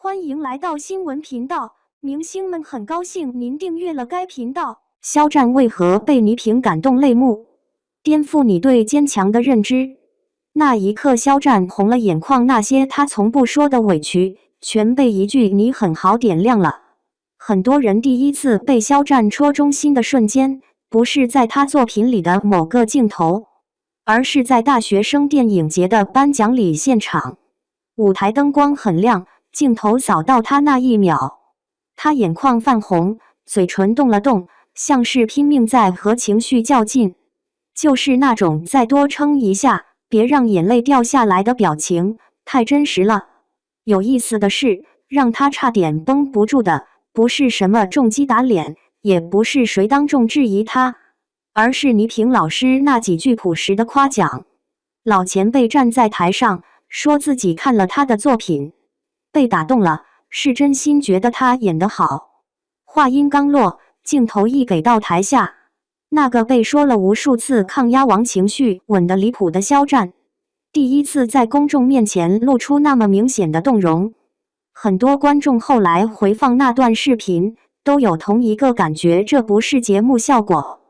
欢迎来到新闻频道，明星们很高兴您订阅了该频道。肖战为何被倪萍感动泪目，颠覆你对坚强的认知？那一刻，肖战红了眼眶，那些他从不说的委屈，全被一句"你很好"点亮了。很多人第一次被肖战戳中心的瞬间，不是在他作品里的某个镜头，而是在大学生电影节的颁奖礼现场。舞台灯光很亮，镜头扫到他那一秒，他眼眶泛红，嘴唇动了动，像是拼命在和情绪较劲，就是那种再多撑一下，别让眼泪掉下来的表情，太真实了。有意思的是，让他差点绷不住的，不是什么重击打脸，也不是谁当众质疑他，而是倪萍老师那几句朴实的夸奖。老前辈站在台上，说自己看了他的作品，被打动了，是真心觉得他演得好。话音刚落，镜头一给到台下，那个被说了无数次抗压王情绪稳得离谱的肖战，第一次在公众面前露出那么明显的动容。很多观众后来回放那段视频，都有同一个感觉，这不是节目效果，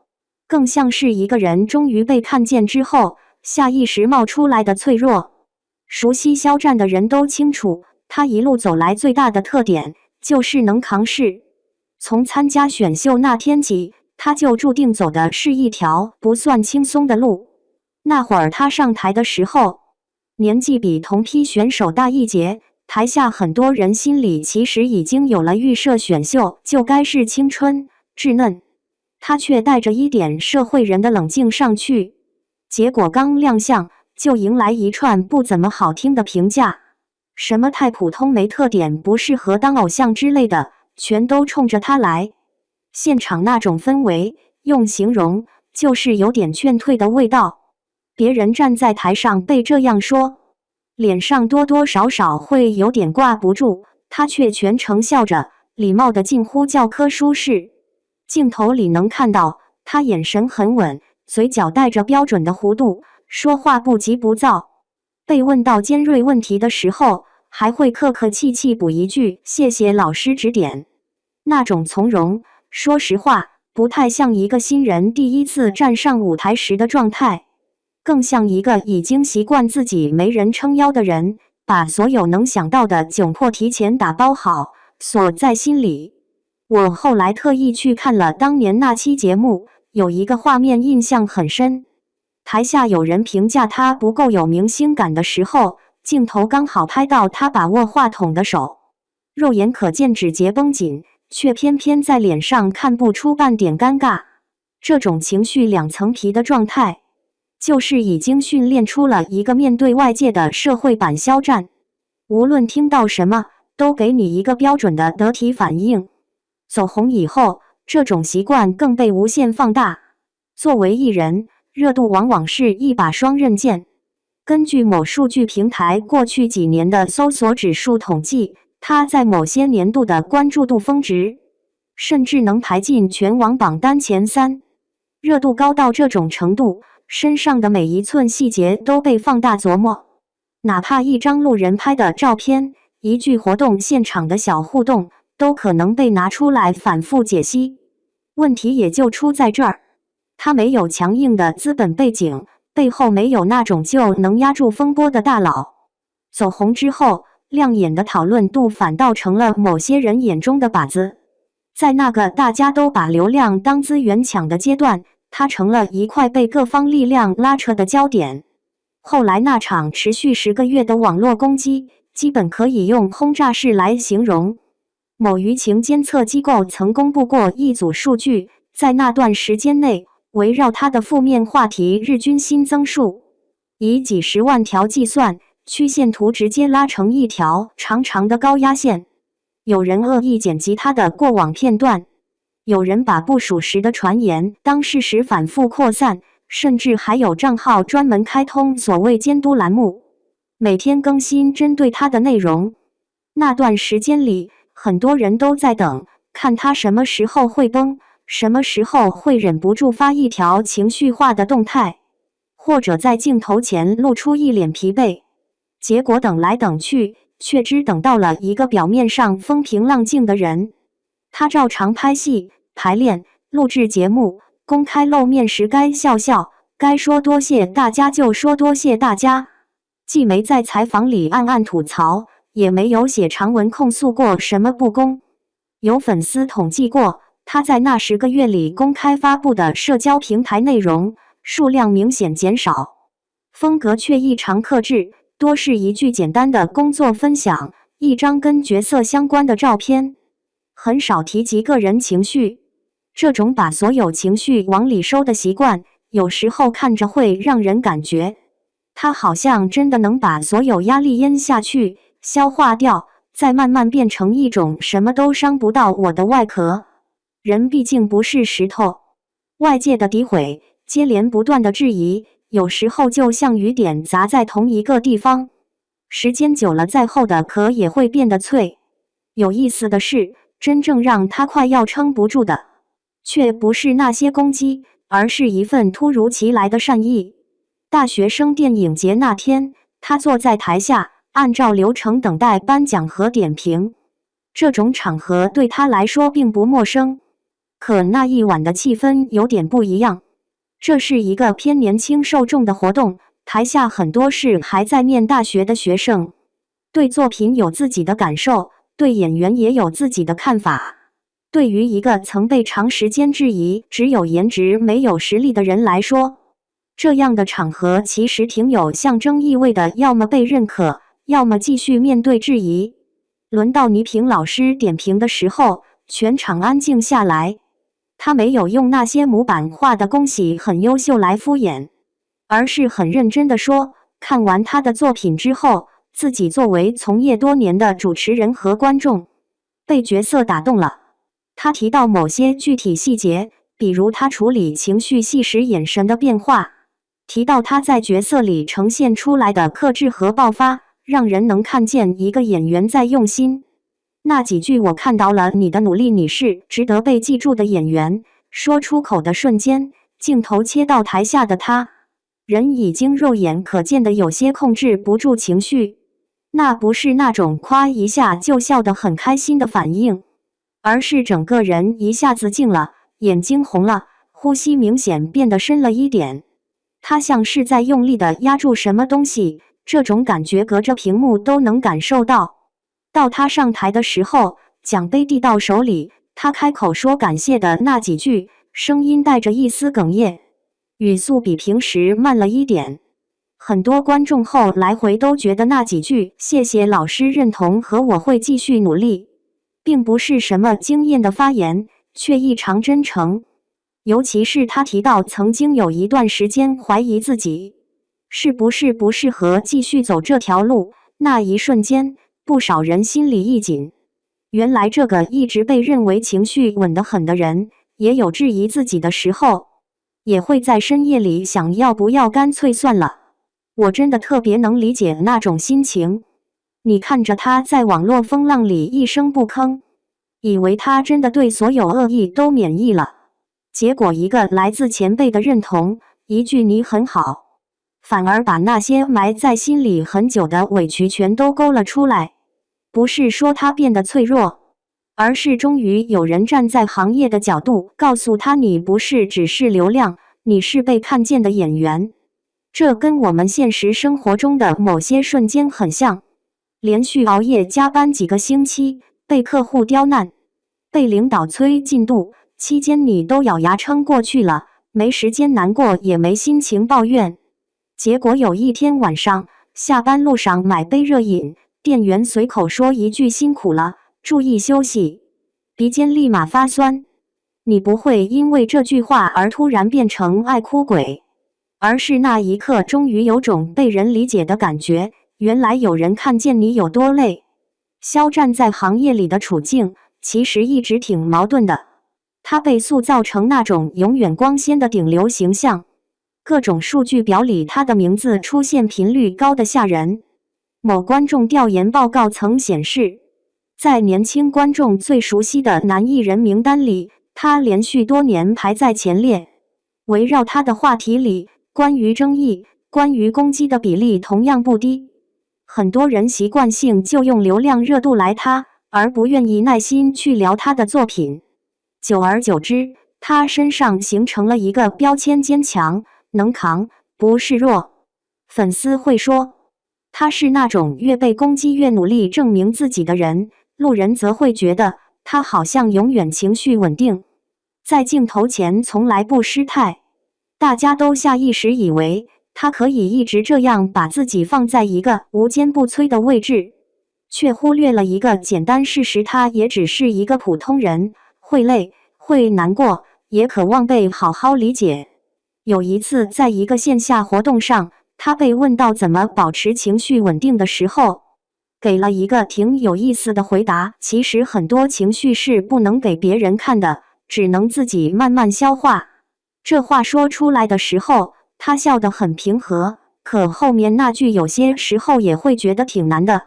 更像是一个人终于被看见之后，下意识冒出来的脆弱。熟悉肖战的人都清楚，他一路走来最大的特点就是能扛事。从参加选秀那天起，他就注定走的是一条不算轻松的路。那会儿他上台的时候，年纪比同批选手大一截，台下很多人心里其实已经有了预设，选秀就该是青春稚嫩，他却带着一点社会人的冷静上去，结果刚亮相就迎来一串不怎么好听的评价，什么太普通、没特点、不适合当偶像之类的，全都冲着他来。现场那种氛围，用形容就是有点劝退的味道。别人站在台上被这样说，脸上多多少少会有点挂不住，他却全程笑着，礼貌的近乎教科书式。镜头里能看到他眼神很稳，嘴角带着标准的弧度，说话不急不躁。被问到尖锐问题的时候，还会客客气气补一句"谢谢老师指点"。那种从容，说实话，不太像一个新人第一次站上舞台时的状态，更像一个已经习惯自己没人撑腰的人，把所有能想到的窘迫提前打包好，锁在心里。我后来特意去看了当年那期节目，有一个画面印象很深。台下有人评价他不够有明星感的时候，镜头刚好拍到他把握话筒的手，肉眼可见指节绷紧，却偏偏在脸上看不出半点尴尬。这种情绪两层皮的状态，就是已经训练出了一个面对外界的社会版肖战，无论听到什么，都给你一个标准的得体反应。走红以后，这种习惯更被无限放大。作为艺人，热度往往是一把双刃剑。根据某数据平台过去几年的搜索指数统计，他在某些年度的关注度峰值，甚至能排进全网榜单前3。热度高到这种程度，身上的每一寸细节都被放大琢磨，哪怕一张路人拍的照片，一句活动现场的小互动，都可能被拿出来反复解析。问题也就出在这儿，他没有强硬的资本背景，背后没有那种就能压住风波的大佬。走红之后，亮眼的讨论度反倒成了某些人眼中的靶子。在那个大家都把流量当资源抢的阶段，他成了一块被各方力量拉扯的焦点。后来那场持续10个月的网络攻击，基本可以用轰炸式来形容。某舆情监测机构曾公布过一组数据，在那段时间内，围绕他的负面话题日均新增数，以几十万条计算，曲线图直接拉成一条长长的高压线。有人恶意剪辑他的过往片段，有人把不属实的传言当事实反复扩散，甚至还有账号专门开通所谓监督栏目，每天更新针对他的内容。那段时间里，很多人都在等，看他什么时候会崩，什么时候会忍不住发一条情绪化的动态，或者在镜头前露出一脸疲惫。结果等来等去，却只等到了一个表面上风平浪静的人。他照常拍戏、排练、录制节目，公开露面时该笑笑，该说多谢大家就说多谢大家，既没在采访里暗暗吐槽，也没有写长文控诉过什么不公。有粉丝统计过，他在那10个月里公开发布的社交平台内容数量明显减少，风格却异常克制，多是一句简单的工作分享，一张跟角色相关的照片，很少提及个人情绪。这种把所有情绪往里收的习惯，有时候看着会让人感觉，他好像真的能把所有压力咽下去，消化掉，再慢慢变成一种什么都伤不到我的外壳。人毕竟不是石头，外界的诋毁，接连不断的质疑，有时候就像雨点砸在同一个地方，时间久了，再厚的壳也会变得脆。有意思的是，真正让他快要撑不住的，却不是那些攻击，而是一份突如其来的善意。大学生电影节那天，他坐在台下，按照流程等待颁奖和点评。这种场合对他来说并不陌生，可那一晚的气氛有点不一样。这是一个偏年轻受众的活动，台下很多是还在念大学的学生，对作品有自己的感受，对演员也有自己的看法。对于一个曾被长时间质疑只有颜值没有实力的人来说，这样的场合其实挺有象征意味的，要么被认可，要么继续面对质疑。轮到倪萍老师点评的时候，全场安静下来。他没有用那些模板化的恭喜很优秀来敷衍，而是很认真地说，看完他的作品之后，自己作为从业多年的主持人和观众，被角色打动了。他提到某些具体细节，比如他处理情绪戏时眼神的变化，提到他在角色里呈现出来的克制和爆发，让人能看见一个演员在用心。那几句我看到了你的努力，你是值得被记住的演员。说出口的瞬间，镜头切到台下的他，人已经肉眼可见的有些控制不住情绪。那不是那种夸一下就笑得很开心的反应，而是整个人一下子静了，眼睛红了，呼吸明显变得深了一点。他像是在用力地压住什么东西，这种感觉隔着屏幕都能感受到。到他上台的时候，奖杯递到手里，他开口说感谢的那几句，声音带着一丝哽咽，语速比平时慢了一点。很多观众后来回都觉得那几句谢谢老师认同和我会继续努力，并不是什么惊艳的发言，却异常真诚。尤其是他提到曾经有一段时间怀疑自己是不适合继续走这条路，那一瞬间，不少人心里一紧。原来这个一直被认为情绪稳得很的人，也有质疑自己的时候，也会在深夜里想要不要干脆算了。我真的特别能理解那种心情。你看着他在网络风浪里一声不吭，以为他真的对所有恶意都免疫了，结果一个来自前辈的认同，一句你很好，反而把那些埋在心里很久的委屈全都勾了出来。不是说他变得脆弱，而是终于有人站在行业的角度告诉他，你不是只是流量，你是被看见的演员。这跟我们现实生活中的某些瞬间很像，连续熬夜加班几个星期，被客户刁难，被领导催进度，期间你都咬牙撑过去了，没时间难过，也没心情抱怨。结果有一天晚上，下班路上买杯热饮，店员随口说一句辛苦了，注意休息，鼻尖立马发酸。你不会因为这句话而突然变成爱哭鬼，而是那一刻终于有种被人理解的感觉，原来有人看见你有多累。肖战在行业里的处境其实一直挺矛盾的，他被塑造成那种永远光鲜的顶流形象，各种数据表里他的名字出现频率高得吓人。某观众调研报告曾显示，在年轻观众最熟悉的男艺人名单里，他连续多年排在前列。围绕他的话题里，关于争议、关于攻击的比例同样不低。很多人习惯性就用流量热度来他，而不愿意耐心去聊他的作品。久而久之，他身上形成了一个标签：坚强、能扛，不示弱。粉丝会说，他是那种越被攻击越努力证明自己的人，路人则会觉得他好像永远情绪稳定，在镜头前从来不失态。大家都下意识以为他可以一直这样把自己放在一个无坚不摧的位置，却忽略了一个简单事实：他也只是一个普通人，会累，会难过，也渴望被好好理解。有一次，在一个线下活动上，他被问到怎么保持情绪稳定的时候，给了一个挺有意思的回答：其实很多情绪是不能给别人看的，只能自己慢慢消化。这话说出来的时候，他笑得很平和，可后面那句有些时候也会觉得挺难的。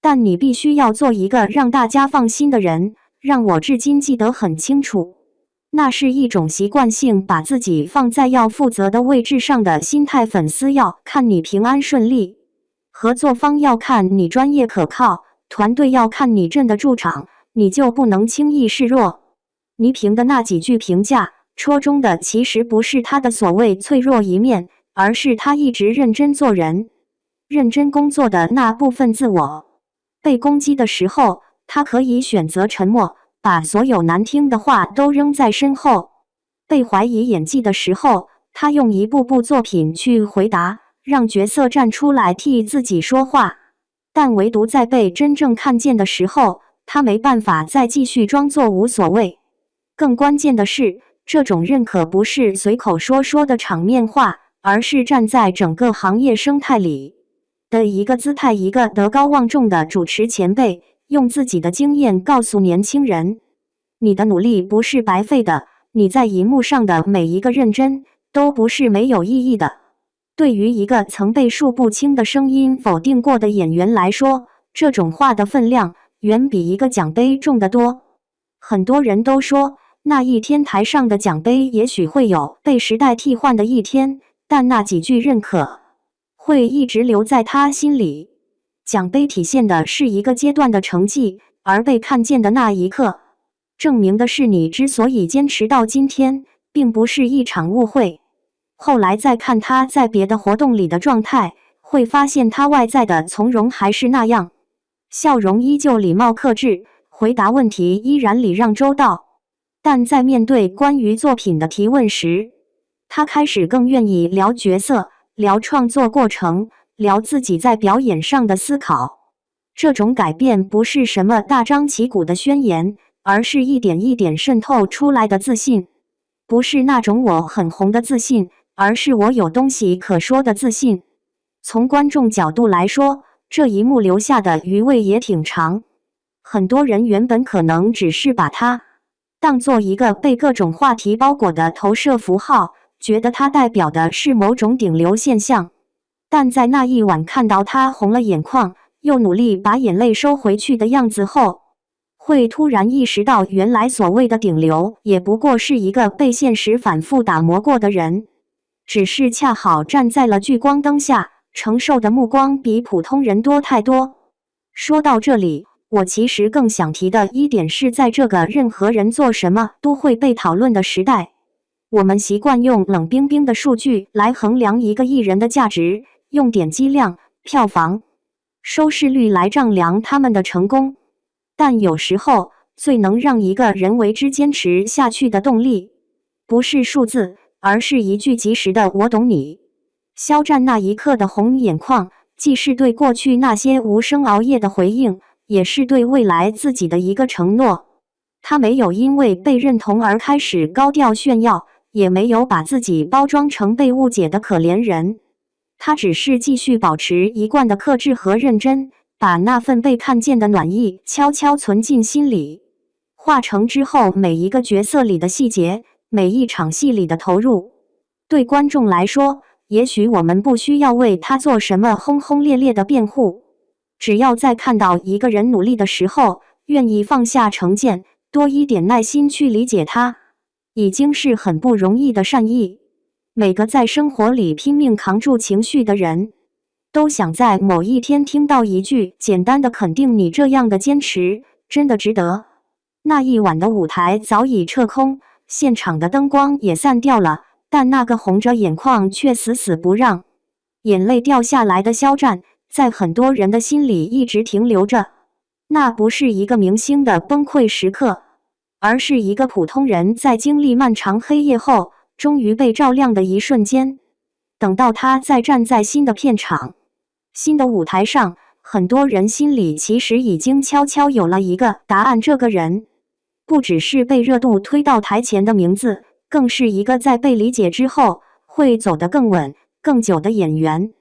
但你必须要做一个让大家放心的人，让我至今记得很清楚。那是一种习惯性把自己放在要负责的位置上的心态。粉丝要看你平安顺利，合作方要看你专业可靠，团队要看你镇得住场，你就不能轻易示弱。倪萍的那几句评价戳中的其实不是他的所谓脆弱一面，而是他一直认真做人、认真工作的那部分自我。被攻击的时候，他可以选择沉默，把所有难听的话都扔在身后；被怀疑演技的时候，他用一部部作品去回答，让角色站出来替自己说话。但唯独在被真正看见的时候，他没办法再继续装作无所谓。更关键的是，这种认可不是随口说说的场面话，而是站在整个行业生态里的一个姿态。一个德高望重的主持前辈用自己的经验告诉年轻人，你的努力不是白费的，你在荧幕上的每一个认真都不是没有意义的。对于一个曾被数不清的声音否定过的演员来说，这种话的分量远比一个奖杯重得多。很多人都说，那一天台上的奖杯也许会有被时代替换的一天，但那几句认可会一直留在他心里。奖杯体现的是一个阶段的成绩，而被看见的那一刻，证明的是你之所以坚持到今天，并不是一场误会。后来再看他在别的活动里的状态，会发现他外在的从容还是那样，笑容依旧礼貌克制，回答问题依然礼让周到。但在面对关于作品的提问时，他开始更愿意聊角色，聊创作过程，聊自己在表演上的思考。这种改变不是什么大张旗鼓的宣言，而是一点一点渗透出来的自信。不是那种我很红的自信，而是我有东西可说的自信。从观众角度来说，这一幕留下的余味也挺长。很多人原本可能只是把它当做一个被各种话题包裹的投射符号，觉得它代表的是某种顶流现象。但在那一晚看到他红了眼眶，又努力把眼泪收回去的样子后，会突然意识到，原来所谓的顶流也不过是一个被现实反复打磨过的人，只是恰好站在了聚光灯下，承受的目光比普通人多太多。说到这里，我其实更想提的一点是，在这个任何人做什么都会被讨论的时代，我们习惯用冷冰冰的数据来衡量一个艺人的价值，用点击量、票房、收视率来丈量他们的成功。但有时候，最能让一个人为之坚持下去的动力，不是数字，而是一句及时的“我懂你”。肖战那一刻的红眼眶，既是对过去那些无声熬夜的回应，也是对未来自己的一个承诺。他没有因为被认同而开始高调炫耀，也没有把自己包装成被误解的可怜人。他只是继续保持一贯的克制和认真，把那份被看见的暖意悄悄存进心里，化成之后每一个角色里的细节，每一场戏里的投入。对观众来说，也许我们不需要为他做什么轰轰烈烈的辩护，只要在看到一个人努力的时候，愿意放下成见，多一点耐心去理解他，已经是很不容易的善意。每个在生活里拼命扛住情绪的人，都想在某一天听到一句简单的肯定，你这样的坚持真的值得。那一晚的舞台早已撤空，现场的灯光也散掉了，但那个红着眼眶却死死不让眼泪掉下来的肖战，在很多人的心里一直停留着。那不是一个明星的崩溃时刻，而是一个普通人在经历漫长黑夜后，终于被照亮的一瞬间。等到他再站在新的片场、新的舞台上，很多人心里其实已经悄悄有了一个答案。这个人不只是被热度推到台前的名字，更是一个在被理解之后会走得更稳、更久的演员。